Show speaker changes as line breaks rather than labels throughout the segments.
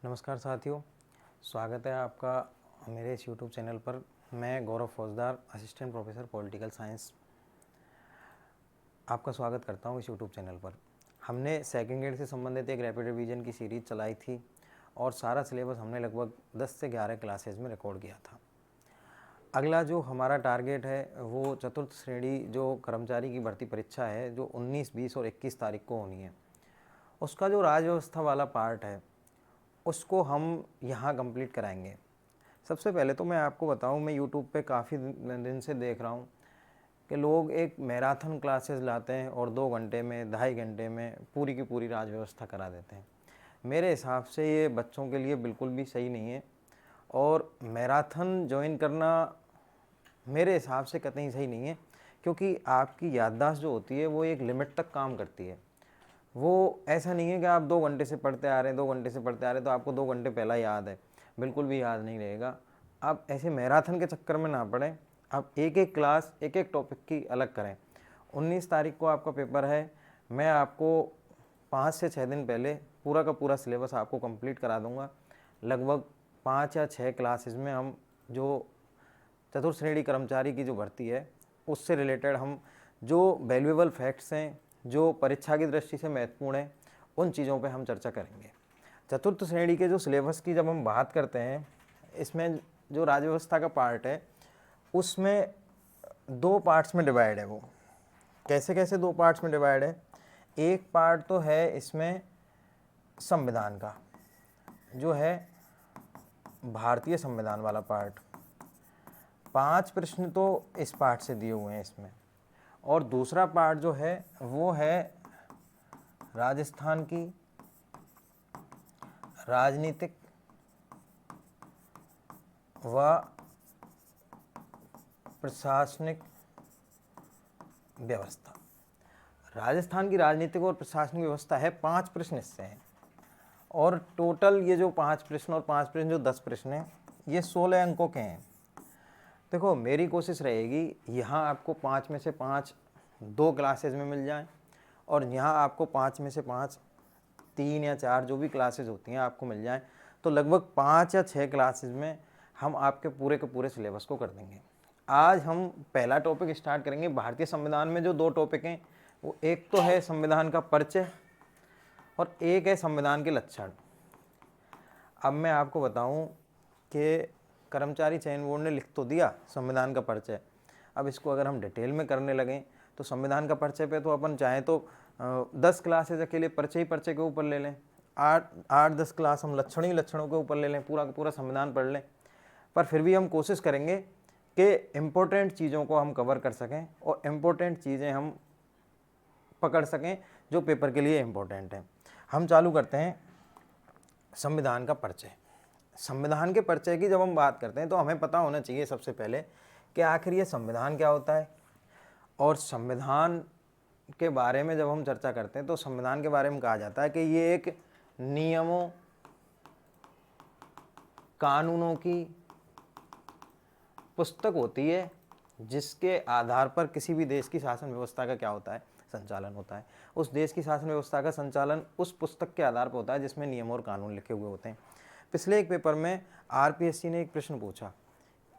नमस्कार साथियों, स्वागत है आपका मेरे इस यूट्यूब चैनल पर। मैं गौरव फौजदार, असिस्टेंट प्रोफेसर पॉलिटिकल साइंस, आपका स्वागत करता हूं इस यूट्यूब चैनल पर। हमने सेकंड ग्रेड से संबंधित एक रैपिड रिवीजन की सीरीज़ चलाई थी और सारा सिलेबस हमने लगभग 10 से 11 क्लासेज में रिकॉर्ड किया था। अगला जो हमारा टारगेट है वो चतुर्थ श्रेणी जो कर्मचारी की भर्ती परीक्षा है, जो 19, 20 और 21 तारीख को होनी है, उसका जो राज्य व्यवस्था वाला पार्ट है उसको हम यहाँ कंप्लीट कराएंगे। सबसे पहले तो मैं आपको बताऊँ, मैं यूट्यूब पे काफ़ी दिन से देख रहा हूँ कि लोग एक मैराथन क्लासेस लाते हैं और 2 घंटे में, 2.5 घंटे में पूरी की पूरी राज्य व्यवस्था करा देते हैं। मेरे हिसाब से ये बच्चों के लिए बिल्कुल भी सही नहीं है और मैराथन ज्वाइन करना मेरे हिसाब से कतई सही नहीं है, क्योंकि आपकी याददाश्त जो होती है वो एक लिमिट तक काम करती है। वो ऐसा नहीं है कि आप 2 घंटे से पढ़ते आ रहे हैं, 2 घंटे से पढ़ते आ रहे हैं तो आपको 2 घंटे पहला याद है, बिल्कुल भी याद नहीं रहेगा। आप ऐसे मैराथन के चक्कर में ना पड़ें, आप एक एक क्लास, एक एक टॉपिक की अलग करें। 19 तारीख को आपका पेपर है, मैं आपको 5 से 6 दिन पहले पूरा का पूरा सिलेबस आपको कंप्लीट करा दूंगा। लगभग 5 या 6 क्लासेस में हम जो चतुर्थ श्रेणी कर्मचारी की जो भर्ती है उससे रिलेटेड हम जो वैल्यूएबल फैक्ट्स हैं, जो परीक्षा की दृष्टि से महत्वपूर्ण है, उन चीज़ों पे हम चर्चा करेंगे। चतुर्थ श्रेणी के जो सिलेबस की जब हम बात करते हैं, इसमें जो राज्य व्यवस्था का पार्ट है उसमें 2 पार्ट्स में डिवाइड है। वो कैसे कैसे 2 पार्ट्स में डिवाइड है? एक पार्ट तो है इसमें संविधान का, जो है भारतीय संविधान वाला पार्ट। 5 प्रश्न तो इस पार्ट से दिए हुए हैं इसमें। और दूसरा पार्ट जो है वो है राजस्थान की राजनीतिक व प्रशासनिक व्यवस्था। राजस्थान की राजनीतिक और प्रशासनिक व्यवस्था है, 5 प्रश्न इससे हैं। और टोटल ये जो 5 प्रश्न और 5 प्रश्न जो 10 प्रश्न हैं, ये 16 अंकों के हैं। देखो, मेरी कोशिश रहेगी यहाँ आपको 5 में से 5 2 क्लासेज में मिल जाएं और यहाँ आपको 5 में से 5 3 या 4 जो भी क्लासेज होती हैं आपको मिल जाएं। तो लगभग 5 या 6 क्लासेज में हम आपके पूरे के पूरे सिलेबस को कर देंगे। आज हम पहला टॉपिक स्टार्ट करेंगे। भारतीय संविधान में जो 2 टॉपिक हैं, वो एक तो है संविधान का परिचय और एक है संविधान के लक्षण। अब मैं आपको बताऊं कि कर्मचारी चयन बोर्ड ने लिख तो दिया संविधान का परिचय, अब इसको अगर हम डिटेल में करने लगें तो संविधान का परिचय पे तो अपन चाहें तो 10 क्लासेज अकेले परिचय के ऊपर ले लें, 8-10 क्लास हम लक्षणों के ऊपर ले लें, पूरा का पूरा संविधान पढ़ लें। पर फिर भी हम कोशिश करेंगे कि इम्पोर्टेंट चीज़ों को हम कवर कर सकें और इम्पोर्टेंट चीज़ें हम पकड़ सकें जो पेपर के लिए इम्पोर्टेंट हैं। हम चालू करते हैं संविधान का परिचय। संविधान के परिचय की जब हम बात करते हैं तो हमें पता होना चाहिए सबसे पहले कि आखिर ये संविधान क्या होता है। और संविधान के बारे में जब हम चर्चा करते हैं तो संविधान के बारे में कहा जाता है कि ये एक नियमों, कानूनों की पुस्तक होती है जिसके आधार पर किसी भी देश की शासन व्यवस्था का क्या होता है, संचालन होता है। उस देश की शासन व्यवस्था का संचालन उस पुस्तक के आधार पर होता है जिसमें नियम और कानून लिखे हुए होते हैं। पिछले एक पेपर में आरपीएससी ने एक प्रश्न पूछा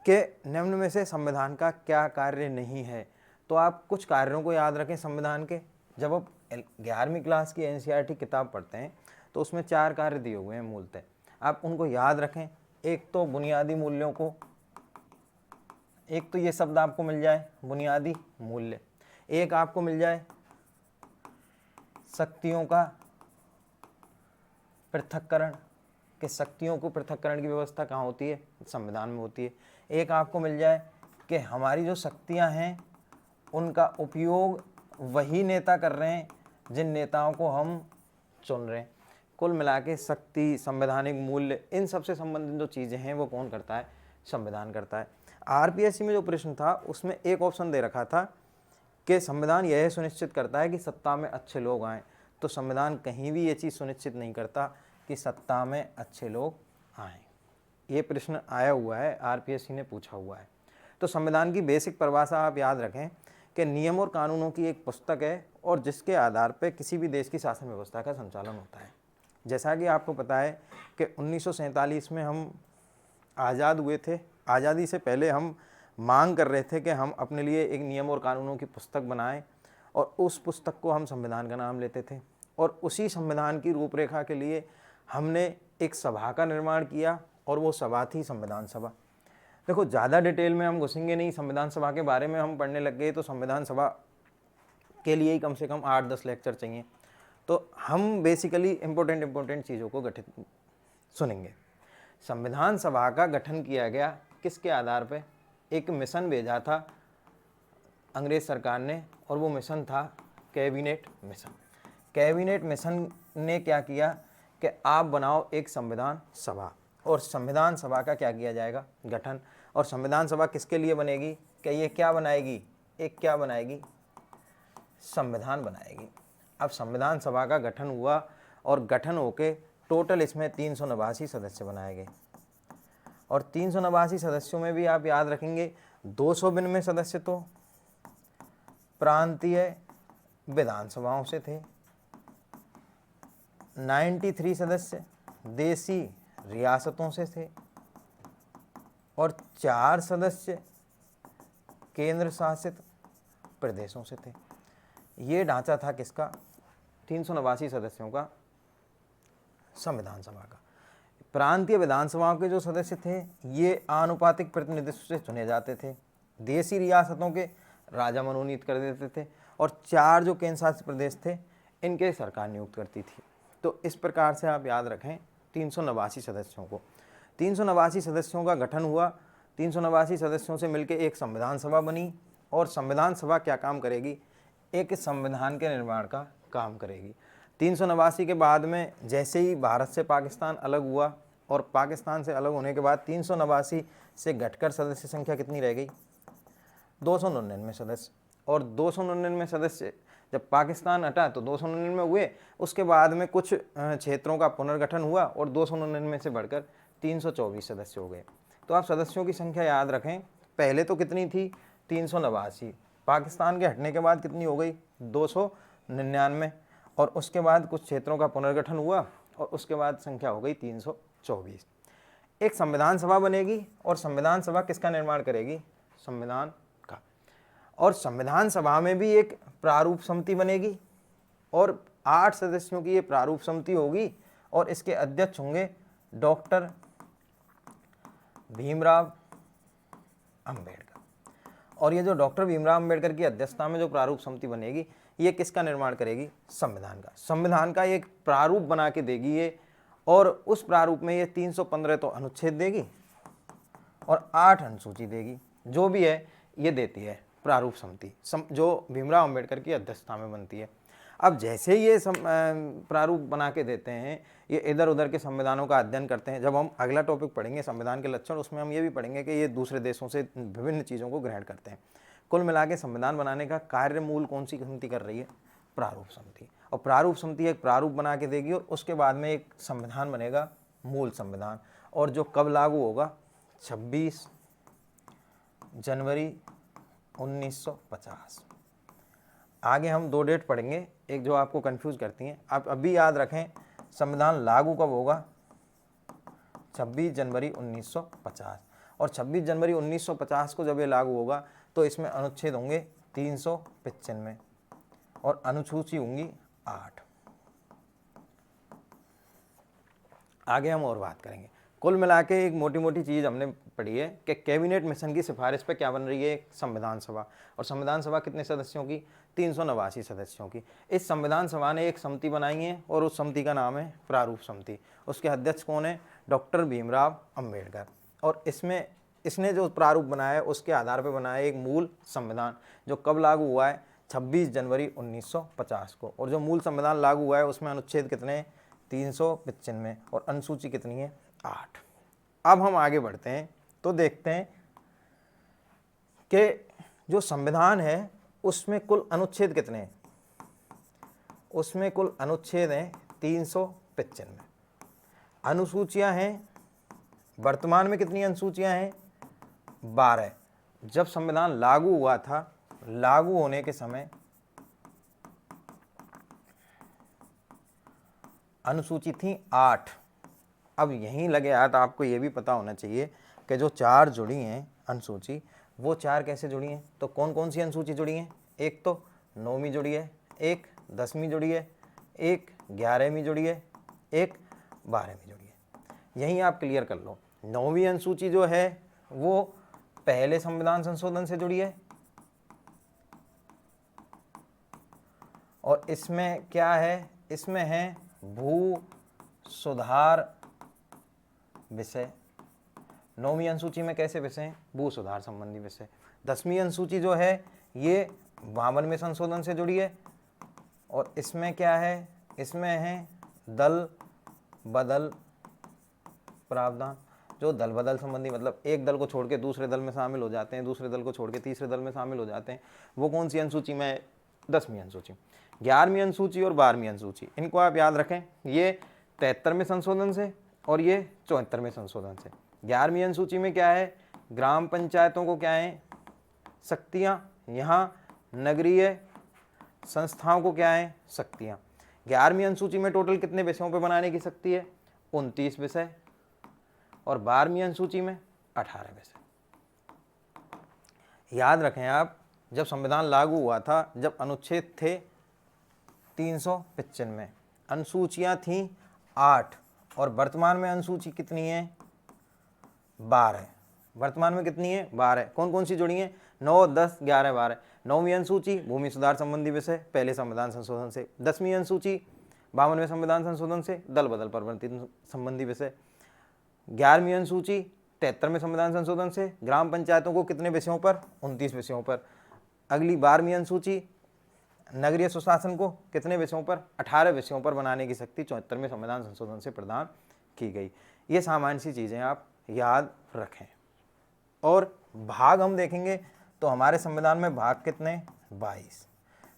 कि निम्न में से संविधान का क्या कार्य नहीं है। तो आप कुछ कार्यों को याद रखें संविधान के। जब आप 11वीं क्लास की एनसीईआरटी किताब पढ़ते हैं तो उसमें 4 कार्य दिए हुए हैं मूलतः, आप उनको याद रखें। एक तो बुनियादी मूल्यों को, एक तो ये शब्द आपको मिल जाए बुनियादी मूल्य, एक आपको मिल जाए शक्तियों का पृथक्करण, कि शक्तियों को पृथक्करण की व्यवस्था कहाँ होती है, संविधान में होती है। एक आपको मिल जाए कि हमारी जो शक्तियाँ हैं उनका उपयोग वही नेता कर रहे हैं जिन नेताओं को हम चुन रहे हैं। कुल मिला के शक्ति, संवैधानिक मूल्य, इन सब से संबंधित जो चीज़ें हैं वो कौन करता है, संविधान करता है। आरपीएससी में जो प्रश्न था उसमें एक ऑप्शन दे रखा था कि संविधान यह सुनिश्चित करता है कि सत्ता में अच्छे लोग आएँ। तो संविधान कहीं भी ये चीज़ सुनिश्चित नहीं करता कि सत्ता में अच्छे लोग आएँ। ये प्रश्न आया हुआ है, आरपीएससी ने पूछा हुआ है। तो संविधान की बेसिक परिभाषा आप याद रखें कि नियम और कानूनों की एक पुस्तक है और जिसके आधार पर किसी भी देश की शासन व्यवस्था का संचालन होता है। जैसा कि आपको पता है कि 1947 में हम आज़ाद हुए थे। आज़ादी से पहले हम मांग कर रहे थे कि हम अपने लिए एक नियम और कानूनों की पुस्तक बनाएं और उस पुस्तक को हम संविधान का नाम लेते थे। और उसी संविधान की रूपरेखा के लिए हमने एक सभा का निर्माण किया और वो सभा थी संविधान सभा। देखो, ज़्यादा डिटेल में हम घुसेंगे नहीं, संविधान सभा के बारे में हम पढ़ने लग गए तो संविधान सभा के लिए ही कम से कम 8-10 लेक्चर चाहिए। तो हम बेसिकली इम्पोर्टेंट चीज़ों को गठित सुनेंगे। संविधान सभा का गठन किया गया किसके आधार पे? एक मिशन भेजा था अंग्रेज सरकार ने और वो मिशन था कैबिनेट मिशन। कैबिनेट मिशन ने क्या किया कि आप बनाओ एक संविधान सभा, और संविधान सभा का क्या किया जाएगा? गठन। और संविधान सभा किसके लिए बनेगी? कि ये क्या बनाएगी? एक क्या बनाएगी? संविधान बनाएगी। अब संविधान सभा का गठन हुआ और गठन होके टोटल इसमें 389 सदस्य बनाए गए। और 389 सदस्यों में भी आप याद रखेंगे 292 सदस्य तो प्रांतीय विधानसभाओं से थे, 93 सदस्य देसी रियासतों से थे और 4 सदस्य केंद्र शासित प्रदेशों से थे। ये ढांचा था किसका? 389 सदस्यों का संविधान सभा का। प्रांतीय विधानसभाओं के जो सदस्य थे ये आनुपातिक प्रतिनिधित्व से चुने जाते थे। देसी रियासतों के राजा मनोनीत कर देते थे और 4 जो केंद्र शासित प्रदेश थे इनके सरकार नियुक्त करती थी। तो इस प्रकार से आप याद रखें 389 सदस्यों को। 389 सदस्यों का गठन हुआ, 389 सदस्यों से मिलकर एक संविधान सभा बनी और संविधान सभा क्या काम करेगी? एक संविधान के निर्माण का काम करेगी। 389 के बाद में जैसे ही भारत से पाकिस्तान अलग हुआ और पाकिस्तान से अलग होने के बाद 389 से घटकर सदस्य संख्या कितनी रह गई? 299 सदस्य। और 299 सदस्य जब पाकिस्तान हटा तो 299 हुए, उसके बाद में कुछ क्षेत्रों का पुनर्गठन हुआ और 299 से बढ़कर 324 सदस्य हो गए। तो आप सदस्यों की संख्या याद रखें, पहले तो कितनी थी? 389। पाकिस्तान के हटने के बाद कितनी हो गई? 299। और उसके बाद कुछ क्षेत्रों का पुनर्गठन हुआ और उसके बाद संख्या हो गई 324। एक संविधान सभा बनेगी और संविधान सभा किसका निर्माण करेगी? संविधान का। और संविधान सभा में भी एक प्रारूप समिति बनेगी और 8 सदस्यों की ये प्रारूप समिति होगी और इसके अध्यक्ष होंगे डॉक्टर भीमराव अंबेडकर। और ये जो डॉक्टर भीमराव अंबेडकर की अध्यक्षता में जो प्रारूप समिति बनेगी ये किसका निर्माण करेगी? संविधान का। संविधान का एक प्रारूप बना के देगी ये, और उस प्रारूप में ये 315 तो अनुच्छेद देगी और 8 अनुसूची देगी। जो भी है ये देती है प्रारूप समिति, जो भीमराव अंबेडकर की अध्यक्षता में बनती है। अब जैसे ये प्रारूप बना के देते हैं, ये इधर उधर के संविधानों का अध्ययन करते हैं। जब हम अगला टॉपिक पढ़ेंगे संविधान के लक्षण, उसमें हम ये भी पढ़ेंगे कि ये दूसरे देशों से विभिन्न चीज़ों को ग्रहण करते हैं। कुल मिला के संविधान बनाने का कार्य मूल कौन सी समिति कर रही है? प्रारूप समिति। और प्रारूप समिति एक प्रारूप बना के देगी और उसके बाद में एक संविधान बनेगा, मूल संविधान, और जो कब लागू होगा? 26 जनवरी 1950। आगे हम 2 डेट पढ़ेंगे, एक जो आपको कंफ्यूज करती हैं। आप अभी याद रखें संविधान लागू कब होगा? 26 जनवरी 1950। और 26 जनवरी 1950 को जब ये लागू होगा तो इसमें अनुच्छेद होंगे 395 और अनुसूची होंगी 8। आगे हम और बात करेंगे। कुल मिला के एक मोटी मोटी चीज़ हमने पढ़ी है कि कैबिनेट मिशन की सिफारिश पे क्या बन रही है? संविधान सभा। और संविधान सभा कितने सदस्यों की? 389 सदस्यों की। इस संविधान सभा ने एक समिति बनाई है और उस समिति का नाम है प्रारूप समिति। उसके अध्यक्ष कौन है? डॉक्टर भीमराव अंबेडकर। और इसने जो प्रारूप बनाया है उसके आधार पर बनाया एक मूल संविधान, जो कब लागू हुआ है? 26 जनवरी 1950 को। और जो मूल संविधान लागू हुआ है उसमें अनुच्छेद कितने हैं? 395 और अनुसूची कितनी है? 8। अब हम आगे बढ़ते हैं तो देखते हैं कि जो संविधान है उसमें कुल अनुच्छेद कितने हैं? उसमें कुल अनुच्छेद हैं 395। अनुसूचियां हैं, वर्तमान में कितनी अनुसूचियां हैं? 12। जब संविधान लागू हुआ था, लागू होने के समय अनुसूची थी 8। अब यहीं लगे हाथ आपको ये भी पता होना चाहिए कि जो 4 जुड़ी हैं अनुसूची, वो 4 कैसे जुड़ी हैं। तो कौन कौन सी अनुसूची जुड़ी हैं, एक तो 9वीं जुड़ी है, एक 10वीं जुड़ी है, एक 11वीं जुड़ी है, एक 12वीं जुड़ी है। यहीं आप क्लियर कर लो। 9वीं अनुसूची जो है वो पहले संविधान संशोधन से जुड़ी है, और इसमें क्या है, इसमें है भू सुधार विषय। 9वीं अनुसूची में कैसे विषय हैं, भू सुधार संबंधी विषय। 10वीं अनुसूची जो है ये 52वें संशोधन से जुड़ी है, और इसमें क्या है, इसमें है दल बदल प्रावधान। जो दल बदल संबंधी मतलब एक दल को छोड़ के दूसरे दल में शामिल हो जाते हैं, दूसरे दल को छोड़ के तीसरे दल में शामिल हो जाते हैं, वो कौन सी अनुसूची में है, 10वीं अनुसूची। 11वीं अनुसूची और 12वीं अनुसूची, इनको आप याद रखें, ये 73वें संशोधन से और ये 74वें संशोधन से। 11वीं अनुसूची में क्या है, ग्राम पंचायतों को क्या है, शक्तियाँ, यहाँ नगरीय संस्थाओं को क्या है, शक्तियाँ। 11वीं अनुसूची में टोटल कितने विषयों पर बनाने की शक्ति है, 29 विषय, और 12वीं अनुसूची में 18 विषय। याद रखें आप, जब संविधान लागू हुआ था, जब अनुच्छेद थे 395, अनुसूचियाँ थीं 8, और वर्तमान में अनुसूची कितनी है, 12। वर्तमान में कितनी है, 12। कौन कौन सी जुड़ी हैं, 9, 10, 11, 12। 9वीं अनुसूची भूमि सुधार संबंधी विषय, पहले संविधान संशोधन से। 10वीं अनुसूची 52वें संविधान संशोधन से, दल बदल परिवर्तन संबंधी विषय। 11वीं अनुसूची 73वें संविधान संशोधन से, ग्राम पंचायतों को कितने विषयों पर, 29 विषयों पर। अगली 12वीं अनुसूची नगरीय सुशासन को कितने विषयों पर, 18 विषयों पर बनाने की शक्ति 74वें संविधान संशोधन से प्रदान की गई। ये सामान्य सी चीज़ें आप याद रखें। और भाग हम देखेंगे तो हमारे संविधान में भाग कितने, 22।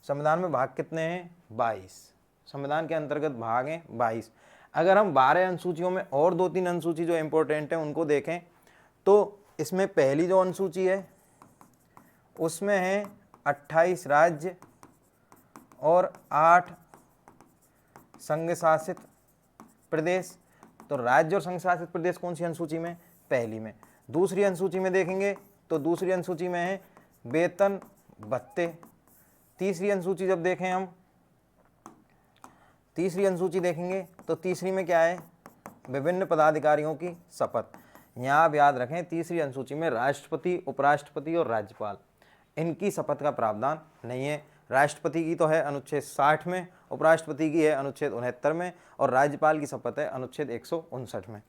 संविधान में भाग कितने हैं, 22। संविधान के अंतर्गत भाग हैं 22। अगर हम 12 अनुसूचियों में और 2-3 अनुसूची जो इम्पोर्टेंट हैं उनको देखें, तो इसमें पहली जो अनुसूची है उसमें है 28 राज्य और 8 संघ शासित प्रदेश। तो राज्य और संघ शासित प्रदेश कौन सी अनुसूची में, पहली में। दूसरी अनुसूची में देखेंगे तो दूसरी अनुसूची में है वेतन भत्ते। तीसरी अनुसूची जब देखें हम, तीसरी अनुसूची देखेंगे तो तीसरी में क्या है, विभिन्न पदाधिकारियों की शपथ। यहाँ आप याद रखें, तीसरी अनुसूची में राष्ट्रपति, उपराष्ट्रपति और राज्यपाल, इनकी शपथ का प्रावधान नहीं है। राष्ट्रपति की तो है अनुच्छेद 60 में, उपराष्ट्रपति की है अनुच्छेद 69 में, और राज्यपाल की शपथ है अनुच्छेद 159 में।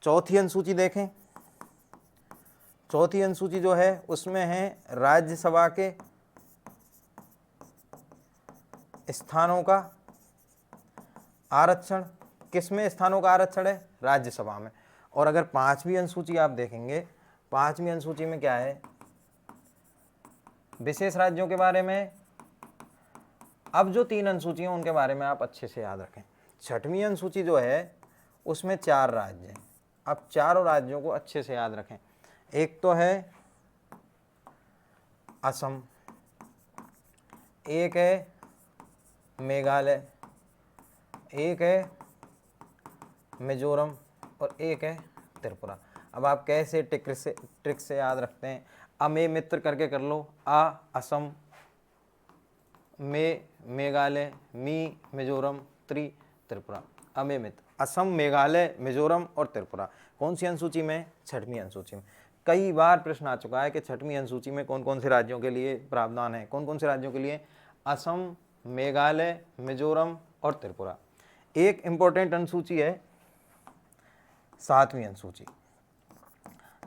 चौथी अनुसूची देखें, चौथी अनुसूची जो है उसमें है राज्यसभा के स्थानों का आरक्षण। किसमें स्थानों का आरक्षण है, राज्यसभा में। और अगर 5वीं अनुसूची आप देखेंगे, 5वीं अनुसूची में क्या है, विशेष राज्यों के बारे में। अब जो 3 अनुसूचियां उनके बारे में आप अच्छे से याद रखें। 6वीं अनुसूची जो है उसमें 4 राज्य हैं। अब चारों राज्यों को अच्छे से याद रखें। एक तो है असम, एक है मेघालय, एक है मिजोरम, और एक है त्रिपुरा। अब आप कैसे ट्रिक से याद रखते हैं, अमे मित्र करके कर लो। आ असम, मे मेघालय, मी मिजोरम, त्रिपुरा। अमे मित्र असम, मेघालय, मिजोरम और त्रिपुरा कौन सी अनुसूची में, 6वीं अनुसूची में। कई बार प्रश्न आ चुका है कि 6वीं अनुसूची में कौन कौन से राज्यों के लिए प्रावधान है, कौन कौन से राज्यों के लिए, असम, मेघालय, मिजोरम और त्रिपुरा। एक इंपॉर्टेंट अनुसूची है 7वीं अनुसूची।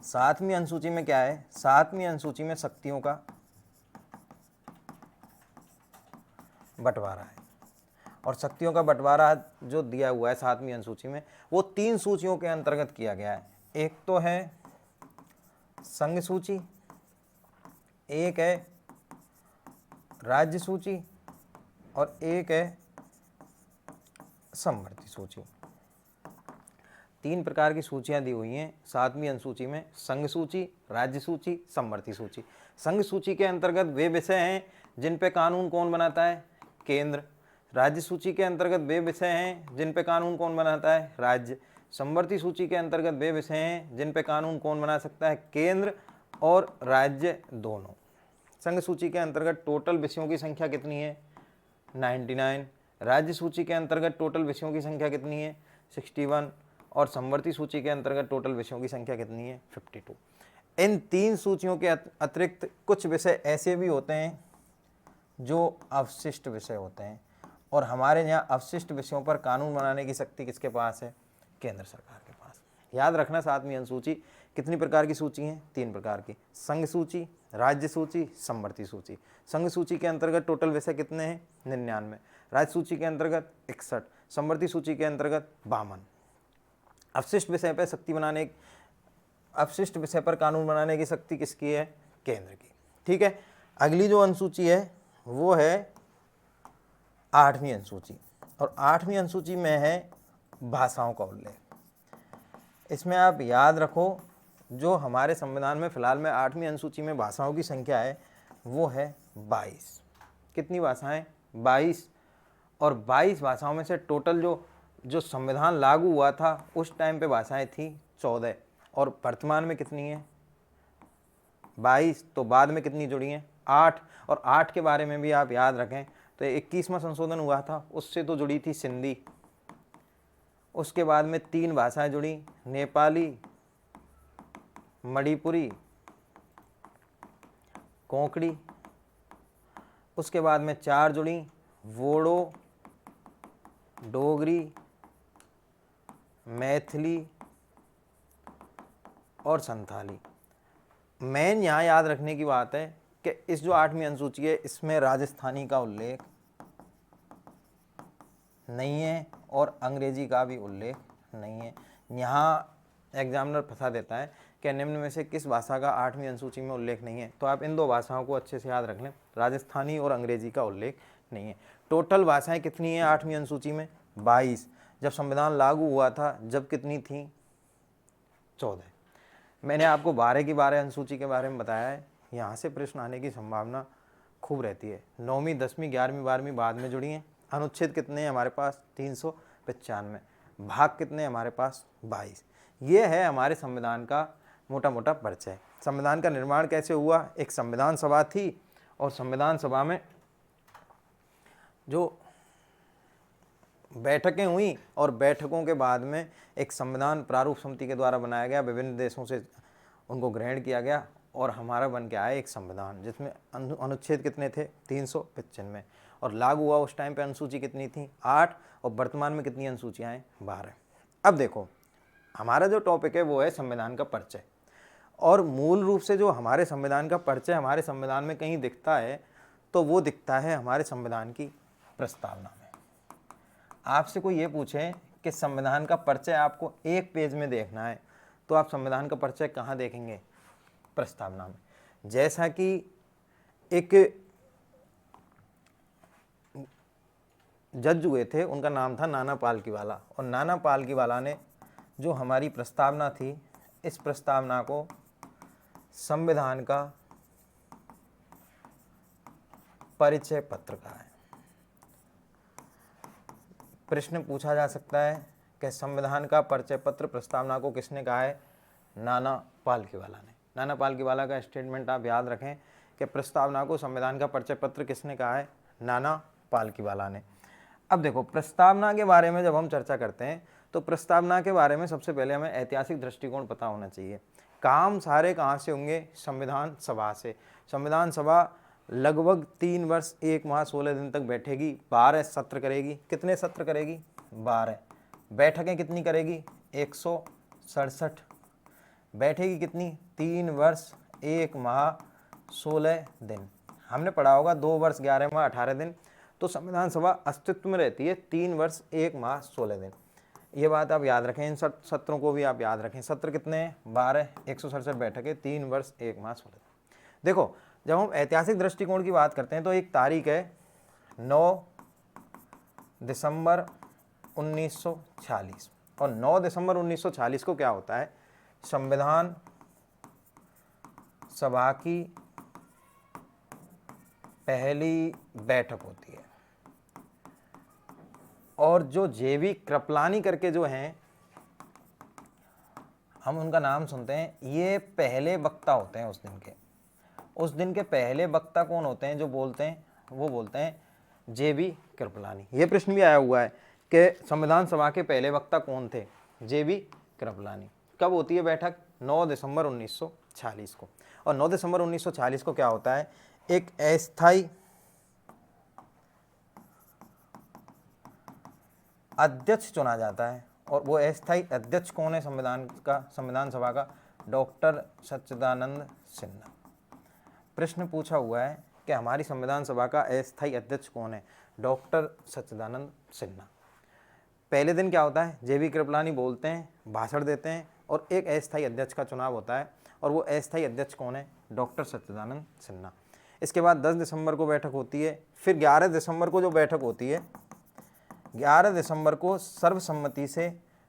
7वीं अनुसूची में क्या है, 7वीं अनुसूची में शक्तियों का बंटवारा है। और शक्तियों का बंटवारा जो दिया हुआ है 7वीं अनुसूची में, वो 3 सूचियों के अंतर्गत किया गया है। एक तो है संघ सूची, एक है राज्य सूची, और एक है समवर्ती सूची। 3 प्रकार की सूचियां दी हुई हैं 7वीं अनुसूची में, संघ सूची, राज्य सूची, समवर्ती सूची। संघ सूची के अंतर्गत वे विषय हैं जिन पे कानून कौन बनाता है, केंद्र। राज्य सूची के अंतर्गत वे विषय हैं जिन पे कानून कौन बनाता है, राज्य। समवर्ती सूची के अंतर्गत वे विषय हैं जिन पे कानून कौन बना सकता है? केंद्र और राज्य दोनों। संघ सूची के अंतर्गत टोटल विषयों की संख्या कितनी है? 99। राज्य सूची के अंतर्गत टोटल विषयों की संख्या कितनी है? 61। और समवर्ती सूची के अंतर्गत टोटल विषयों की संख्या कितनी है? 52। इन 3 सूचियों के अतिरिक्त कुछ विषय ऐसे भी होते हैं जो अवशिष्ट विषय होते हैं, और हमारे यहाँ अवशिष्ट विषयों पर कानून बनाने की शक्ति किसके पास है? केंद्र सरकार के पास। याद रखना 7वीं अनुसूची कितनी प्रकार की सूची है? 3 प्रकार की। संघ सूची, राज्य सूची, समवर्ती सूची। संघ सूची के अंतर्गत टोटल विषय कितने हैं? 99। राज्य सूची के अंतर्गत 61। समवर्ती सूची के अंतर्गत 52। अवशिष्ट विषय पर शक्ति बनाने, अवशिष्ट विषय पर कानून बनाने की शक्ति किसकी है? केंद्र की। ठीक है, अगली जो अनुसूची है वो है 8वीं अनुसूची, और 8वीं अनुसूची में है भाषाओं का उल्लेख। इसमें आप याद रखो, जो हमारे संविधान में फिलहाल में 8वीं अनुसूची में भाषाओं की संख्या है वो है 22। कितनी भाषाएं? 22। और 22 भाषाओं में से टोटल जो संविधान लागू हुआ था उस टाइम पे भाषाएं थी 14, और वर्तमान में कितनी है? 22। तो बाद में कितनी जुड़ी हैं? 8। और 8 के बारे में भी आप याद रखें तो 21वां संशोधन हुआ था, उससे तो जुड़ी थी सिंधी। उसके बाद में 3 भाषाएं जुड़ी, नेपाली, मणिपुरी, कोंकणी। उसके बाद में 4 जुड़ी, बोडो, डोगरी, मैथिली और संथाली। मेन यहाँ याद रखने की बात है कि इस जो 8वीं अनुसूची है इसमें राजस्थानी का उल्लेख नहीं है और अंग्रेजी का भी उल्लेख नहीं है। यहाँ एग्जामिनर फंसा देता है कि निम्न में से किस भाषा का 8वीं अनुसूची में उल्लेख नहीं है, तो आप इन 2 भाषाओं को अच्छे से याद रख लें, राजस्थानी और अंग्रेजी का उल्लेख नहीं है। टोटल भाषाएं कितनी हैं 8वीं अनुसूची में? 22। जब संविधान लागू हुआ था जब कितनी थी? 14। मैंने आपको 12 की 12 अनुसूची के बारे में बताया है, यहाँ से प्रश्न आने की संभावना खूब रहती है। 9वीं, 10वीं, 11वीं, 12वीं बाद में जुड़ी हैं। अनुच्छेद कितने हैं हमारे पास? 395। भाग कितने हैं हमारे पास? 22। ये है हमारे संविधान का मोटा मोटा परिचय। संविधान का निर्माण कैसे हुआ? एक संविधान सभा थी, और संविधान सभा में जो बैठकें हुई, और बैठकों के बाद में एक संविधान प्रारूप समिति के द्वारा बनाया गया, विभिन्न देशों से उनको ग्रहण किया गया, और हमारा बन के आया एक संविधान जिसमें अनुच्छेद कितने थे? 395। और लागू हुआ उस टाइम पे अनुसूची कितनी थी? 8। और वर्तमान में कितनी अनुसूचियाँ हैं? 12। अब देखो, हमारा जो टॉपिक है वो है संविधान का परिचय, और मूल रूप से जो हमारे संविधान का परिचय हमारे संविधान में कहीं दिखता है तो वो दिखता है हमारे संविधान की प्रस्तावना में। आपसे कोई ये पूछे कि संविधान का परिचय आपको एक पेज में देखना है, तो आप संविधान का परिचय कहाँ देखेंगे? प्रस्तावना में। जैसा कि एक जज हुए थे, उनका नाम था नाना पालकीवाला, और नाना पालकीवाला ने जो हमारी प्रस्तावना थी, इस प्रस्तावना को संविधान का परिचय पत्र कहा है। प्रश्न पूछा जा सकता है कि संविधान का परिचय पत्र प्रस्तावना को किसने कहा है? नाना पालकीवाला ने। नाना पालकीवाला का स्टेटमेंट आप याद रखें कि प्रस्तावना को संविधान का परिचय पत्र किसने कहा है? नाना पालकीवाला ने। अब देखो, प्रस्तावना के बारे में जब हम चर्चा करते हैं तो प्रस्तावना के बारे में सबसे पहले हमें ऐतिहासिक दृष्टिकोण पता होना चाहिए। काम सारे कहाँ से होंगे? संविधान सभा से। संविधान सभा लगभग 3 वर्ष 1 माह 16 दिन तक बैठेगी, 12 सत्र करेगी। कितने सत्र करेगी? 12। बैठकें कितनी करेगी? 167। बैठेगी कितनी? 3 वर्ष 1 माह 16 दिन। हमने पढ़ा होगा 2 वर्ष 11 माह 18 दिन। तो संविधान सभा अस्तित्व में रहती है 3 वर्ष 1 माह 16 दिन। ये बात आप याद रखें, इन सत्रों को भी आप याद रखें। सत्र कितने हैं? 12। 167 बैठकें, 3 वर्ष 1 माह 16 दिन। देखो, जब हम ऐतिहासिक दृष्टिकोण की बात करते हैं तो एक तारीख है 9 दिसंबर 1946, और 9 दिसंबर 1946 को क्या होता है? संविधान सभा की पहली बैठक होती है, और जो जेवी कृपलानी करके जो हैं हम उनका नाम सुनते हैं, ये पहले वक्ता होते हैं उस दिन के। उस दिन के पहले वक्ता कौन होते हैं जो बोलते हैं? वो बोलते हैं JB कृपलानी। ये प्रश्न भी आया हुआ है कि संविधान सभा के पहले वक्ता कौन थे? JB कृपलानी। कब होती है बैठक? 9 दिसंबर 1946 को। और 9 दिसंबर 1946 को क्या होता है? एक अस्थायी अध्यक्ष चुना जाता है। और वो अस्थायी अध्यक्ष कौन है संविधान सभा का? डॉक्टर सच्चिदानंद सिन्हा। प्रश्न पूछा हुआ है कि हमारी संविधान सभा का अस्थायी अध्यक्ष कौन है? डॉक्टर सच्चिदानंद सिन्हा। पहले दिन क्या होता है? JB कृपलानी बोलते हैं, भाषण देते हैं और एक अस्थायी अध्यक्ष का चुनाव होता है। और वो अस्थायी अध्यक्ष कौन है? डॉक्टर सच्चिदानंद सिन्हा। इसके बाद 10 दिसंबर को बैठक होती है। फिर 11 दिसंबर को जो बैठक होती है, 11 दिसंबर को सर्वसम्मति से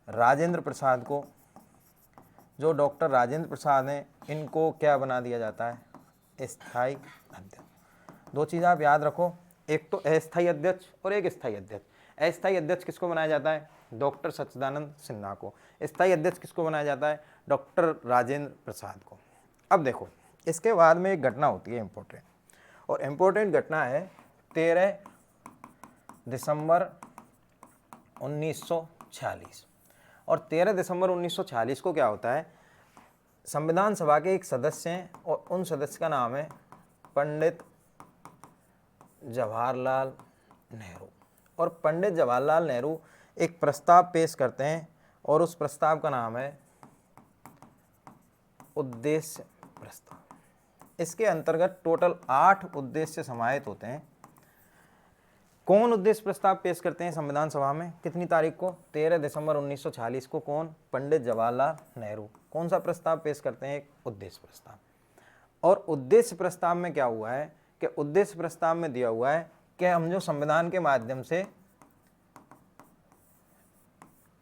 राजेंद्र प्रसाद को, जो डॉक्टर राजेंद्र प्रसाद हैं, इनको क्या बना दिया जाता है? स्थायी अध्यक्ष। दो चीज़ आप याद रखो, एक तो अस्थायी अध्यक्ष और एक स्थायी अध्यक्ष। अस्थायी अध्यक्ष किसको बनाया जाता है? डॉक्टर सच्चिदानंद सिन्हा को। स्थायी अध्यक्ष किसको बनाया जाता है? डॉक्टर राजेंद्र प्रसाद को। अब देखो, इसके बाद में एक घटना होती है इम्पोर्टेंट, और इम्पोर्टेंट घटना है 13 दिसंबर 1946। और 13 दिसंबर 1946 को क्या होता है? संविधान सभा के एक सदस्य हैं और उन सदस्य का नाम है पंडित जवाहरलाल नेहरू। और पंडित जवाहरलाल नेहरू एक प्रस्ताव पेश करते हैं और उस प्रस्ताव का नाम है उद्देश्य प्रस्ताव। इसके अंतर्गत टोटल 8 उद्देश्य समाहित होते हैं। कौन उद्देश्य प्रस्ताव पेश करते हैं संविधान सभा में? कितनी तारीख को? 13 दिसंबर 1946 को। कौन? पंडित जवाहरलाल नेहरू। कौन सा प्रस्ताव पेश करते हैं? एक उद्देश्य प्रस्ताव। और उद्देश्य प्रस्ताव में क्या हुआ है कि उद्देश्य प्रस्ताव में दिया हुआ है कि हम जो संविधान के माध्यम से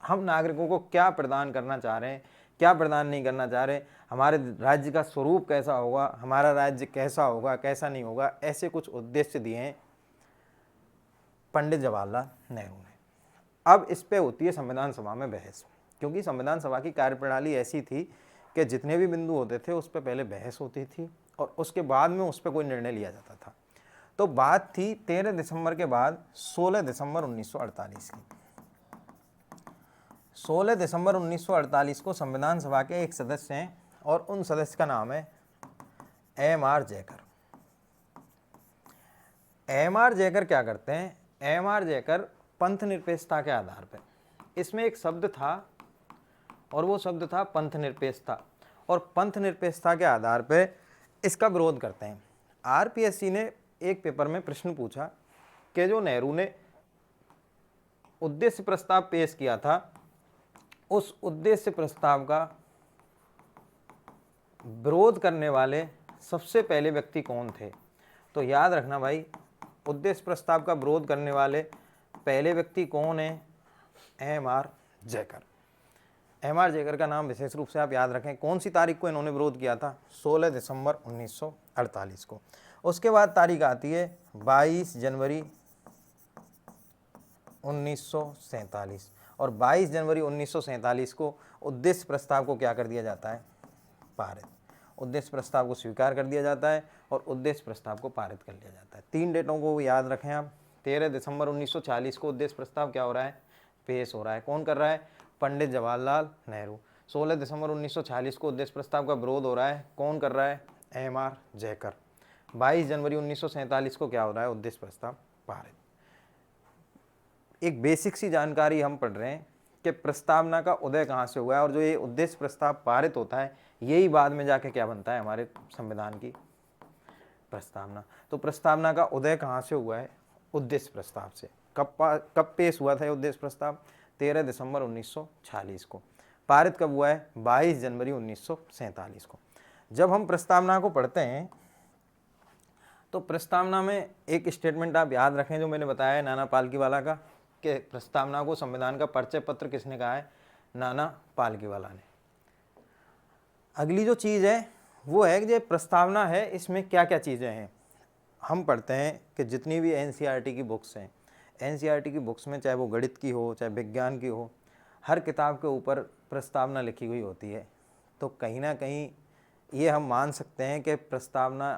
हम नागरिकों को क्या प्रदान करना चाह रहे हैं, क्या प्रदान नहीं करना चाह रहे, हमारे राज्य का स्वरूप कैसा होगा, हमारा राज्य कैसा होगा, कैसा नहीं होगा, ऐसे कुछ उद्देश्य दिए हैं पंडित जवाहरलाल नेहरू ने। अब इस पे होती है संविधान सभा में बहस, क्योंकि संविधान सभा की कार्यप्रणाली ऐसी थी कि जितने भी बिंदु होते थे उस पर पहले बहस होती थी और उसके बाद में उस पर कोई निर्णय लिया जाता था। तो बात थी 13 दिसंबर के बाद 16 दिसंबर 1948 की। 16 दिसंबर 1948 को संविधान सभा के एक सदस्य हैं और उन सदस्य का नाम है M.R. जयकर। M.R. जयकर क्या करते हैं? M.R. जयकर पंथ निरपेक्षता के आधार पर, इसमें एक शब्द था और वो शब्द था पंथ निरपेक्षता, और पंथ निरपेक्षता के आधार पर इसका विरोध करते हैं। RPSC ने एक पेपर में प्रश्न पूछा कि जो नेहरू ने उद्देश्य प्रस्ताव पेश किया था, उस उद्देश्य प्रस्ताव का विरोध करने वाले सबसे पहले व्यक्ति कौन थे? तो याद रखना भाई, उद्देश्य प्रस्ताव का विरोध करने वाले पहले व्यक्ति कौन है? M.R. जयकर। M.R. जयकर का नाम विशेष रूप से आप याद रखें। कौन सी तारीख को इन्होंने विरोध किया था? 16 दिसंबर 1948 को। उसके बाद तारीख आती है 22 जनवरी 1947, और 22 जनवरी 1947 को उद्देश्य प्रस्ताव को क्या कर दिया जाता है? पारित। उद्देश्य प्रस्ताव को स्वीकार कर दिया जाता है और उद्देश्य प्रस्ताव को पारित कर लिया जाता है। 3 डेटों को याद रखें आप। 13 दिसंबर 1940 को उद्देश्य प्रस्ताव क्या हो रहा है? पेश हो रहा है। कौन कर रहा है? पंडित जवाहरलाल नेहरू। 16 दिसंबर 1940 को उद्देश्य प्रस्ताव का विरोध हो रहा है। कौन कर रहा है? M.R. जयकर। 22 जनवरी 1947 को क्या हो रहा है? उद्देश्य प्रस्ताव पारित। एक बेसिक सी जानकारी हम पढ़ रहे हैं कि प्रस्तावना का उदय कहाँ से हुआ है, और जो ये उद्देश्य प्रस्ताव पारित होता है यही बाद में जाके क्या बनता है? हमारे संविधान की प्रस्तावना। तो प्रस्तावना का उदय कहाँ से हुआ है? उद्देश्य प्रस्ताव से। कब पेश हुआ था ये उद्देश्य प्रस्ताव? 13 दिसंबर 1946 को। पारित कब हुआ है? 22 जनवरी 1947 को। जब हम प्रस्तावना को पढ़ते हैं तो प्रस्तावना में एक स्टेटमेंट आप याद रखें जो मैंने बताया है नाना पालकीवाला का, कि प्रस्तावना को संविधान का परिचय पत्र किसने कहा है? नाना पालकीवाला ने। अगली जो चीज़ है वो है कि जो प्रस्तावना है इसमें क्या क्या चीज़ें हैं। हम पढ़ते हैं कि जितनी भी NCERT की बुक्स हैं, NCERT की बुक्स में चाहे वो गणित की हो चाहे विज्ञान की हो, हर किताब के ऊपर प्रस्तावना लिखी हुई होती है। तो कहीं ना कहीं ये हम मान सकते हैं कि प्रस्तावना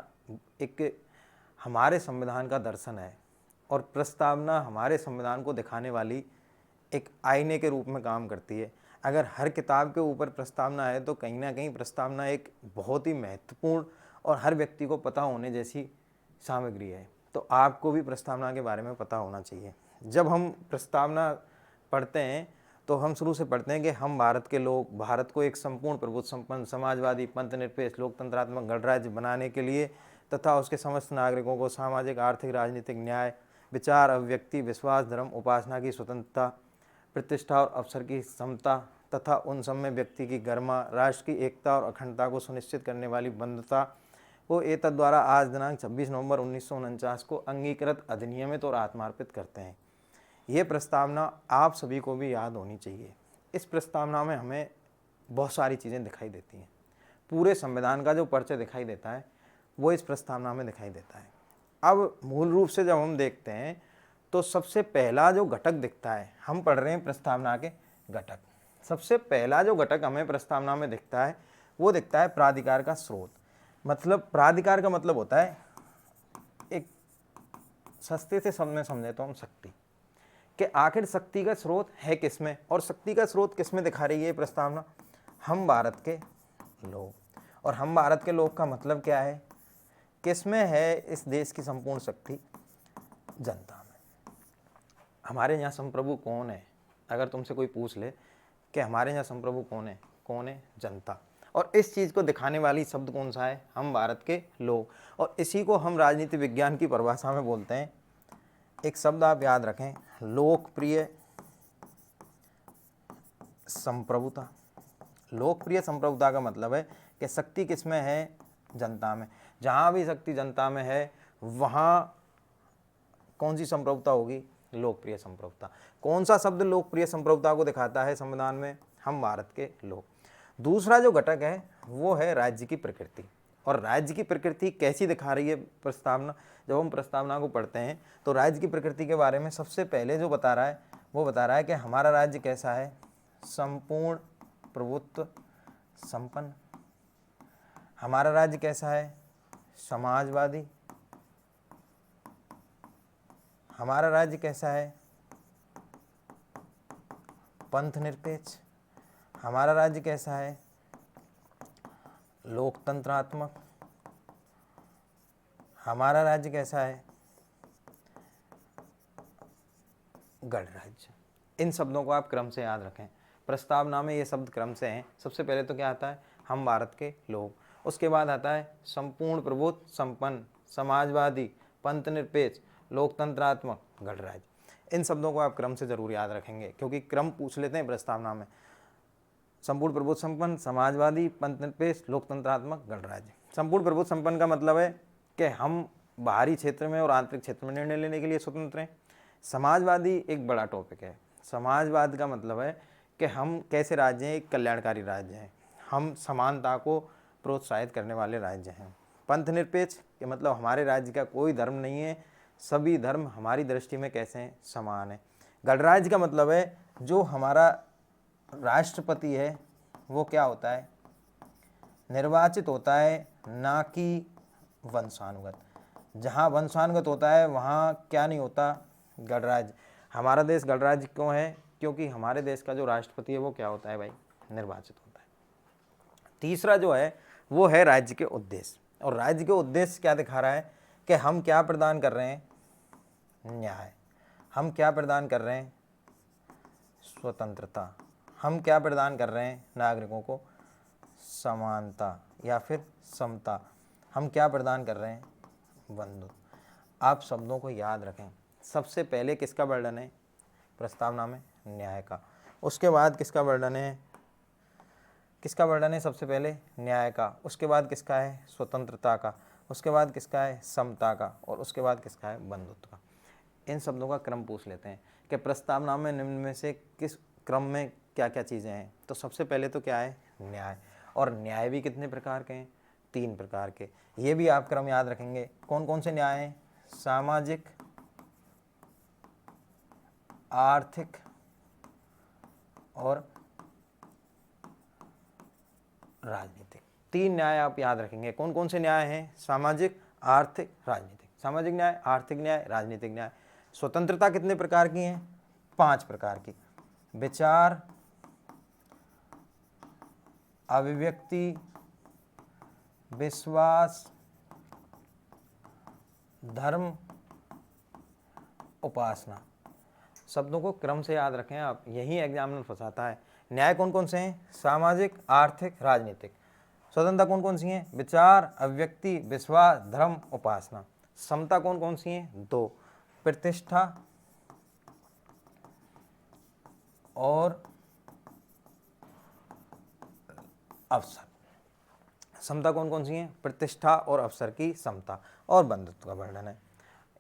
एक हमारे संविधान का दर्शन है और प्रस्तावना हमारे संविधान को दिखाने वाली एक आईने के रूप में काम करती है। अगर हर किताब के ऊपर प्रस्तावना है तो कहीं ना कहीं प्रस्तावना एक बहुत ही महत्वपूर्ण और हर व्यक्ति को पता होने जैसी सामग्री है। तो आपको भी प्रस्तावना के बारे में पता होना चाहिए। जब हम प्रस्तावना पढ़ते हैं तो हम शुरू से पढ़ते हैं कि हम भारत के लोग भारत को एक संपूर्ण प्रभुत्व संपन्न समाजवादी पंथ निरपेक्ष लोकतंत्रात्मक गणराज्य बनाने के लिए तथा उसके समस्त नागरिकों को सामाजिक आर्थिक राजनीतिक न्याय विचार अभिव्यक्ति विश्वास धर्म उपासना की स्वतंत्रता प्रतिष्ठा और अवसर की समता तथा उन सब में व्यक्ति की गरिमा राष्ट्र की एकता और अखंडता को सुनिश्चित करने वाली बंधुता को एतद् द्वारा आज दिनांक 26 नवंबर 1949 को अंगीकृत अधिनियमित और आत्मार्पित करते हैं। ये प्रस्तावना आप सभी को भी याद होनी चाहिए। इस प्रस्तावना में हमें बहुत सारी चीज़ें दिखाई देती हैं। पूरे संविधान का जो परिचय दिखाई देता है वो इस प्रस्तावना में दिखाई देता है। अब मूल रूप से जब हम देखते हैं तो सबसे पहला जो घटक दिखता है, हम पढ़ रहे हैं प्रस्तावना के घटक, सबसे पहला जो घटक हमें प्रस्तावना में दिखता है वो दिखता है प्राधिकार का स्रोत। मतलब प्राधिकार का मतलब होता है एक सस्ते से शब्द में समझे तो हम शक्ति, कि आखिर शक्ति का स्रोत है किसमें और शक्ति का स्रोत किसमें दिखा रही है ये प्रस्तावना, हम भारत के लोग। और हम भारत के लोग का मतलब क्या है, किसमें है इस देश की संपूर्ण शक्ति, जनता में। हमारे यहाँ संप्रभु कौन है, अगर तुमसे कोई पूछ ले कि हमारे यहाँ संप्रभु कौन है, जनता। और इस चीज़ को दिखाने वाली शब्द कौन सा है, हम भारत के लोग। और इसी को हम राजनीति विज्ञान की परिभाषा में बोलते हैं, एक शब्द आप याद रखें, लोकप्रिय संप्रभुता। लोकप्रिय संप्रभुता का मतलब है कि शक्ति किसमें है, जनता में। जहाँ भी शक्ति जनता में है वहाँ कौन सी संप्रभुता होगी, लोकप्रिय संप्रभुता। कौन सा शब्द लोकप्रिय संप्रभुता को दिखाता है संविधान में, हम भारत के लोग। दूसरा जो घटक है वो है राज्य की प्रकृति। और राज्य की प्रकृति कैसी दिखा रही है प्रस्तावना, जब हम प्रस्तावना को पढ़ते हैं तो राज्य की प्रकृति के बारे में सबसे पहले जो बता रहा है वो बता रहा है कि हमारा राज्य कैसा है, संपूर्ण प्रभुत्व संपन्न। हमारा राज्य कैसा है, समाजवादी। हमारा राज्य कैसा है, पंथ निरपेक्ष। हमारा राज्य कैसा है, लोकतंत्रात्मक। हमारा राज्य कैसा है, गणराज्य। इन शब्दों को आप क्रम से याद रखें। प्रस्तावना में ये शब्द क्रम से हैं। सबसे पहले तो क्या आता है, हम भारत के लोग। उसके बाद आता है संपूर्ण प्रभुत्व संपन्न समाजवादी पंथ निरपेक्ष लोकतंत्रात्मक गणराज्य। इन शब्दों को आप क्रम से जरूर याद रखेंगे क्योंकि क्रम पूछ लेते हैं प्रस्तावना में। संपूर्ण प्रभुत्व संपन्न समाजवादी पंथ निरपेक्ष लोकतंत्रात्मक गणराज्य। संपूर्ण प्रभुत्व संपन्न का मतलब है कि हम बाहरी क्षेत्र में और आंतरिक क्षेत्र में निर्णय लेने के लिए स्वतंत्र हैं। समाजवादी एक बड़ा टॉपिक है। समाजवाद का मतलब है कि हम कैसे राज्य हैं, एक कल्याणकारी राज्य हैं, हम समानता को प्रोत्साहित करने वाले राज्य हैं। पंथ निरपेक्ष के मतलब हमारे राज्य का कोई धर्म नहीं है, सभी धर्म हमारी दृष्टि में कैसे हैं, समान है। गणराज्य का मतलब है जो हमारा राष्ट्रपति है वो क्या होता है, निर्वाचित होता है, ना कि वंशानुगत। जहाँ वंशानुगत होता है वहाँ क्या नहीं होता, गणराज्य। हमारा देश गणराज्य क्यों है, क्योंकि हमारे देश का जो राष्ट्रपति है वो क्या होता है भाई, निर्वाचित होता है। तीसरा जो है वो है राज्य के उद्देश्य। और राज्य के उद्देश्य क्या दिखा रहा है कि हम क्या प्रदान कर रहे हैं, न्याय। हम क्या प्रदान कर रहे हैं, स्वतंत्रता। हम क्या प्रदान कर रहे हैं नागरिकों को, समानता या फिर समता। हम क्या प्रदान कर रहे हैं, बंधुत्व। आप शब्दों को याद रखें। सबसे पहले किसका वर्णन है प्रस्तावना में, न्याय का। उसके बाद किसका वर्णन है, सबसे पहले न्याय का। उसके बाद किसका है, स्वतंत्रता का। उसके बाद किसका है, समता का। और उसके बाद किसका है, बंधुत्व का। इन शब्दों का क्रम पूछ लेते हैं कि प्रस्तावना में निम्न में से किस क्रम में क्या क्या चीज़ें हैं। तो सबसे पहले तो क्या है, न्याय। और न्याय भी कितने प्रकार के हैं, 3 प्रकार के। ये भी आप क्रम याद रखेंगे। कौन कौन से न्याय हैं, सामाजिक आर्थिक और राजनीतिक। 3 न्याय आप याद रखेंगे। कौन कौन से न्याय हैं? सामाजिक, आर्थिक, राजनीतिक। सामाजिक न्याय, आर्थिक न्याय, राजनीतिक न्याय। स्वतंत्रता कितने प्रकार की हैं? 5 प्रकार की। विचार, अभिव्यक्ति, विश्वास, धर्म, उपासना। शब्दों को क्रम से याद रखें आप, यही एग्जामिनर फंसाता है। न्याय कौन कौन से हैं? सामाजिक, आर्थिक, राजनीतिक। स्वतंत्रता कौन कौन सी हैं? विचार, अभिव्यक्ति, विश्वास, धर्म, उपासना। समता कौन कौन सी हैं? 2, प्रतिष्ठा और अवसर। समता कौन कौन सी है? प्रतिष्ठा और अवसर की समता। और बंधुत्व का वर्णन है।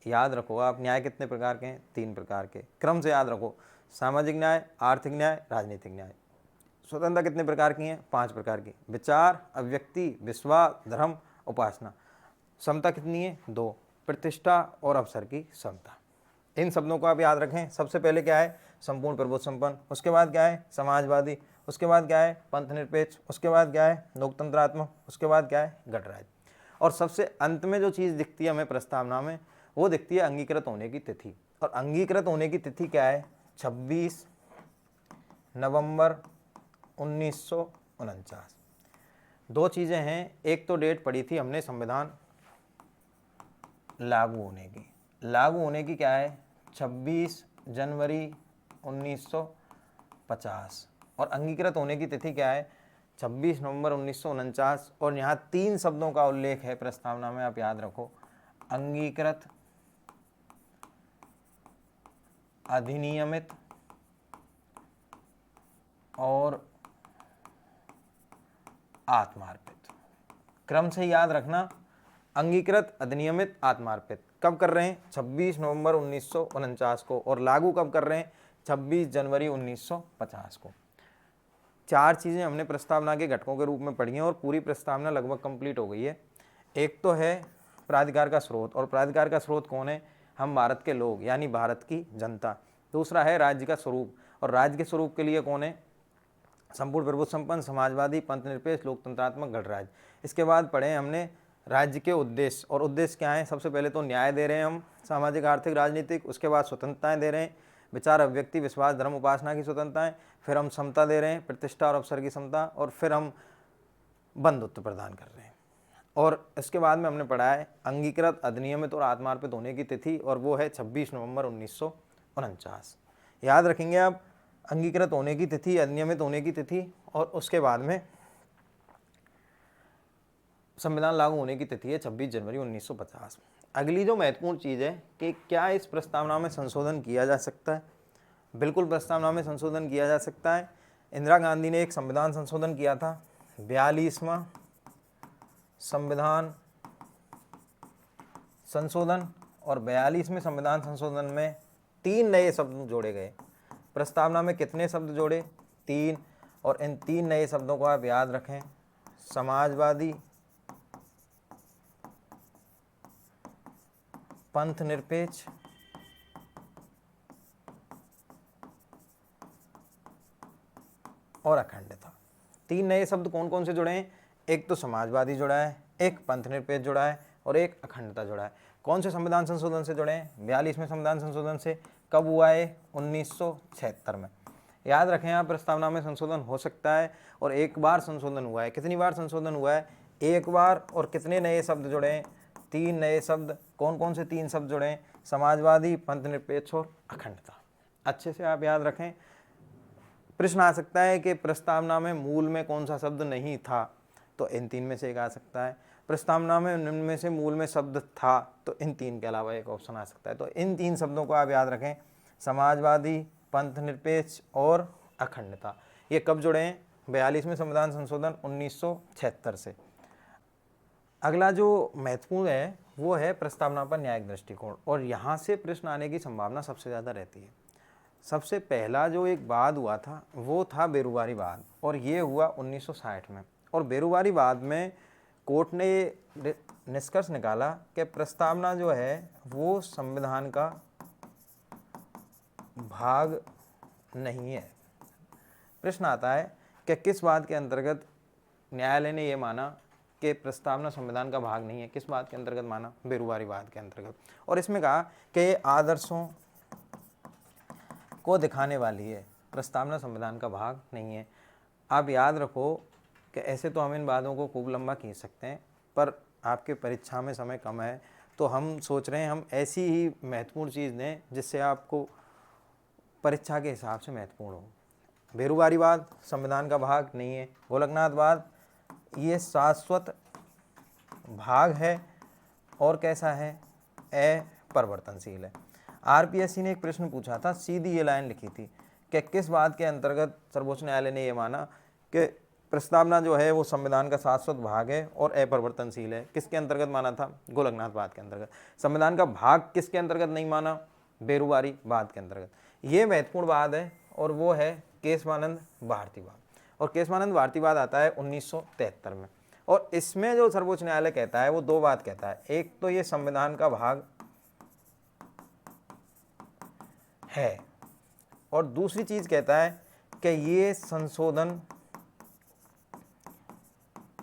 याद रखो आप, न्याय कितने प्रकार के हैं? 3 प्रकार के। क्रम से याद रखो, सामाजिक न्याय, आर्थिक न्याय, राजनीतिक न्याय। स्वतंत्रता कितने प्रकार की हैं? 5 प्रकार की। विचार, अभिव्यक्ति, विश्वास, धर्म, उपासना। समता कितनी है? 2, प्रतिष्ठा और अवसर की समता। इन शब्दों को आप याद रखें। सबसे पहले क्या है? संपूर्ण प्रभुत्व संपन्न। उसके बाद क्या है? समाजवादी। उसके बाद क्या है? पंथ निरपेक्ष। उसके बाद क्या है? लोकतंत्रात्मक। उसके बाद क्या है? गणराज्य। और सबसे अंत में जो चीज़ दिखती है हमें प्रस्तावना में, वो दिखती है अंगीकृत होने की तिथि। और अंगीकृत होने की तिथि क्या है? 26 नवंबर 1949। 2 चीज़ें हैं। एक तो डेट पड़ी थी हमने संविधान लागू होने की। लागू होने की क्या है? 26 जनवरी 1950। और अंगीकृत होने की तिथि क्या है? 26 नवंबर 1949। और यहाँ 3 शब्दों का उल्लेख है प्रस्तावना में, आप याद रखो। अंगीकृत, अधिनियमित और आत्मार्पित। क्रम से याद रखना। अंगीकृत, अधिनियमित, आत्मार्पित। कब कर रहे हैं? 26 नवंबर 1949 को। और लागू कब कर रहे हैं? 26 जनवरी 1950 को। 4 चीज़ें हमने प्रस्तावना के घटकों के रूप में पढ़ी हैं और पूरी प्रस्तावना लगभग कंप्लीट हो गई है। एक तो है प्राधिकार का स्रोत, और प्राधिकार का स्रोत कौन है? हम भारत के लोग, यानी भारत की जनता। दूसरा है राज्य का स्वरूप, और राज्य के स्वरूप के लिए कौन है? संपूर्ण प्रभुत्व संपन्न, समाजवादी, पंथ निरपेक्ष, लोकतंत्रात्मक, गणराज्य। इसके बाद पढ़े हमने राज्य के उद्देश्य, और उद्देश्य क्या है? सबसे पहले तो न्याय दे रहे हैं हम, सामाजिक, आर्थिक, राजनीतिक। उसके बाद स्वतंत्रताएं दे रहे हैं, विचार, अभिव्यक्ति, विश्वास, धर्म, उपासना की स्वतंत्रताएं। फिर हम समता दे रहे हैं, प्रतिष्ठा और अवसर की समता। और फिर हम बंधुत्व प्रदान कर रहे हैं। और इसके बाद में हमने पढ़ा है अंगीकृत, अधिनियमित और आत्मार्पित होने की तिथि, और वो है 26 नवंबर 1949। याद रखेंगे आप, अंगीकृत होने की तिथि, अधिनियमित होने की तिथि, और उसके बाद में संविधान लागू होने की तिथि है 26 जनवरी 1950। अगली जो महत्वपूर्ण चीज़ है कि क्या इस प्रस्तावना में संशोधन किया जा सकता है? बिल्कुल प्रस्तावना में संशोधन किया जा सकता है। इंदिरा गांधी ने एक संविधान संशोधन किया था, 42वां संविधान संशोधन। और 42वें संविधान संशोधन में 3 नए शब्द जोड़े गए। प्रस्तावना में कितने शब्द जोड़े? 3। और इन 3 नए शब्दों को आप याद रखें। समाजवादी, पंथ निरपेक्ष और अखंडता। 3 नए शब्द कौन कौन से जुड़े हैं? एक तो समाजवादी जुड़ा है, एक पंथ निरपेक्ष जुड़ा है, और एक अखंडता जुड़ा है। कौन से संविधान संशोधन से जुड़े हैं? 42वें संविधान संशोधन से। कब हुआ है? 1976 में। याद रखें, यहाँ प्रस्तावना में संशोधन हो सकता है, और एक बार संशोधन हुआ है। कितनी बार संशोधन हुआ है? एक बार। और कितने नए शब्द जुड़े हैं? 3 नए शब्द। कौन कौन से 3 शब्द जुड़े हैं? समाजवादी, पंथ निरपेक्ष और अखंडता। अच्छे से आप याद रखें। प्रश्न आ सकता है कि प्रस्तावना में मूल में कौन सा शब्द नहीं था, तो इन 3 में से एक आ सकता है। प्रस्तावना में निम्न में से मूल में शब्द था, तो इन 3 के अलावा एक ऑप्शन आ सकता है। तो इन 3 शब्दों को आप याद रखें, समाजवादी, पंथ निरपेक्ष और अखंडता। ये कब जुड़े हैं? 42वें संविधान संशोधन 1976 से। अगला जो महत्वपूर्ण है वो है प्रस्तावना पर न्यायिक दृष्टिकोण, और यहाँ से प्रश्न आने की संभावना सबसे ज़्यादा रहती है। सबसे पहला जो एक वाद हुआ था वो था बेरुवारी वाद, और ये हुआ 1960 में। और बेरुवारी वाद में कोर्ट ने निष्कर्ष निकाला कि प्रस्तावना जो है वो संविधान का भाग नहीं है। प्रश्न आता है कि किस वाद के अंतर्गत न्यायालय ने ये माना कि प्रस्तावना संविधान का भाग नहीं है। किस बात के अंतर्गत माना? बेरुबारीवाद के अंतर्गत। और इसमें कहा कि ये आदर्शों को दिखाने वाली है, प्रस्तावना संविधान का भाग नहीं है। आप याद रखो कि ऐसे तो हम इन बातों को खूब लंबा खींच सकते हैं, पर आपके परीक्षा में समय कम है, तो हम सोच रहे हैं हम ऐसी ही महत्वपूर्ण चीज़ दें जिससे आपको परीक्षा के हिसाब से महत्वपूर्ण हो। बेरुबारीवाद संविधान का भाग नहीं है। गोलकनाथवाद ये शाश्वत भाग है और कैसा है? अपरिवर्तनशील है। आरपीएससी ने एक प्रश्न पूछा था, सीधी ये लाइन लिखी थी कि किस बात के अंतर्गत सर्वोच्च न्यायालय ने ये माना कि प्रस्तावना जो है वो संविधान का शाश्वत भाग है और अपरिवर्तनशील है? किसके अंतर्गत माना था? गोलकनाथवाद के अंतर्गत। संविधान का भाग किसके अंतर्गत नहीं माना? बेरुबारीवाद के अंतर्गत। ये महत्वपूर्ण बात है और वो है केशवानंद भारतीवाद। और केशवानंद भारतीवाद आता है 1973 में। और इसमें जो सर्वोच्च न्यायालय कहता है वो दो बात कहता है, एक तो ये संविधान का भाग है और दूसरी चीज कहता है कि ये संशोधन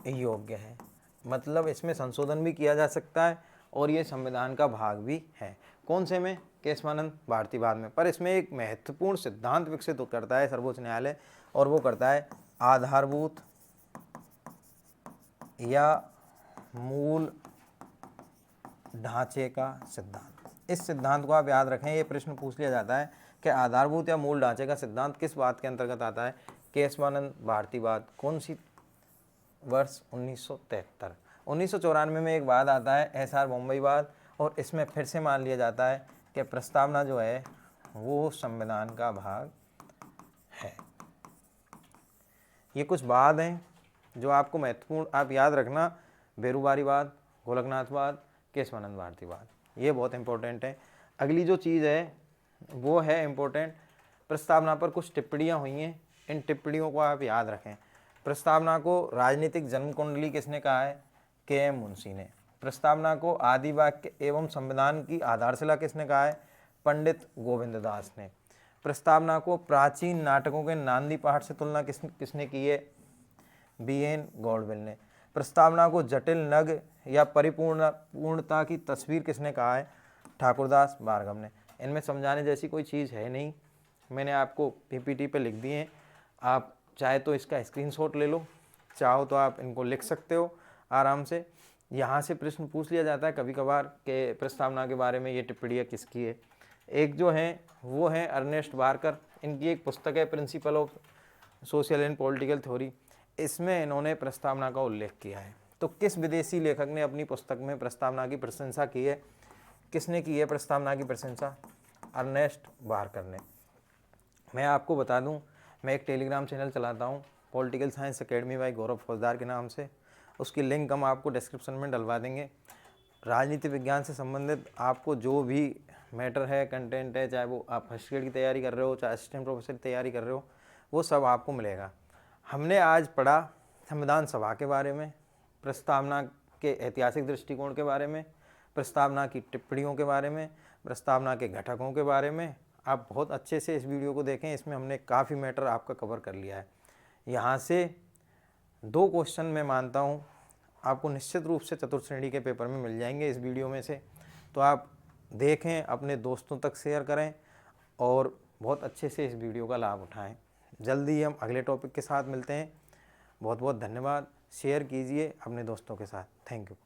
योग्य है, मतलब इसमें संशोधन भी किया जा सकता है और ये संविधान का भाग भी है। कौन से में? केशवानंद भारतीवाद में। पर इसमें एक महत्वपूर्ण सिद्धांत विकसित करता है सर्वोच्च न्यायालय और वो करता है आधारभूत या मूल ढांचे का सिद्धांत। इस सिद्धांत को आप याद रखें, ये प्रश्न पूछ लिया जाता है कि आधारभूत या मूल ढांचे का सिद्धांत किस बात के अंतर्गत आता है? केशवानंद भारतीवाद। कौन सी? वर्ष 1973। 1994 में एक बात आता है एसआर बॉम्बईवाद और इसमें फिर से मान लिया जाता है कि प्रस्तावना जो है वो संविधान का भाग है। ये कुछ बात हैं जो आपको महत्वपूर्ण आप याद रखना, बेरुबारीवाद, गोलकनाथवाद, केशवानंद भारतीवाद, ये बहुत इंपॉर्टेंट है। अगली जो चीज़ है वो है इम्पोर्टेंट, प्रस्तावना पर कुछ टिप्पणियाँ हुई हैं, इन टिप्पणियों को आप याद रखें। प्रस्तावना को राजनीतिक जन्म कुंडली किसने कहा है? के.एम. मुंशी ने। प्रस्तावना को आदि वाक्य एवं संविधान की आधारशिला किसने कहा है? पंडित गोविंद दास ने। प्रस्तावना को प्राचीन नाटकों के नांदी पाठ से तुलना किसने की है? बी.एन. गॉडविल ने। प्रस्तावना को जटिल नग या पूर्णता की तस्वीर किसने कहा है? ठाकुरदास भार्गव ने। इनमें समझाने जैसी कोई चीज़ है नहीं, मैंने आपको पीपीटी पे लिख दिए हैं, आप चाहे तो इसका स्क्रीनशॉट ले लो, चाहो तो आप इनको लिख सकते हो आराम से। यहाँ से प्रश्न पूछ लिया जाता है कभी कभार कि प्रस्तावना के बारे में ये टिप्पणियाँ किसकी है। एक जो है वो है अर्नेस्ट बारकर, इनकी एक पुस्तक है principle of social and political theory, इसमें इन्होंने प्रस्तावना का उल्लेख किया है। तो किस विदेशी लेखक ने अपनी पुस्तक में प्रस्तावना की प्रशंसा की है? किसने की है प्रस्तावना की प्रशंसा? अर्नेस्ट बारकर ने। मैं आपको बता दूं, मैं एक टेलीग्राम चैनल चलाता हूं पॉलिटिकल साइंस एकेडमी बाय गौरव फौजदार के नाम से, उसकी लिंक हम आपको डिस्क्रिप्शन में डलवा देंगे। राजनीति विज्ञान से संबंधित आपको जो भी मैटर है, कंटेंट है, चाहे वो आप फर्स्ट ग्रेड की तैयारी कर रहे हो, चाहे असिस्टेंट प्रोफेसर की तैयारी कर रहे हो, वो सब आपको मिलेगा। हमने आज पढ़ा संविधान सभा के बारे में, प्रस्तावना के ऐतिहासिक दृष्टिकोण के बारे में, प्रस्तावना की टिप्पणियों के बारे में, प्रस्तावना के घटकों के बारे में। आप बहुत अच्छे से इस वीडियो को देखें, इसमें हमने काफ़ी मैटर आपका कवर कर लिया है। यहाँ से 2 क्वेश्चन मैं मानता हूँ आपको निश्चित रूप से चतुर्थ श्रेणी के पेपर में मिल जाएंगे इस वीडियो में से, तो आप देखें, अपने दोस्तों तक शेयर करें और बहुत अच्छे से इस वीडियो का लाभ उठाएं। जल्दी ही हम अगले टॉपिक के साथ मिलते हैं। बहुत बहुत धन्यवाद। शेयर कीजिए अपने दोस्तों के साथ। Thank you.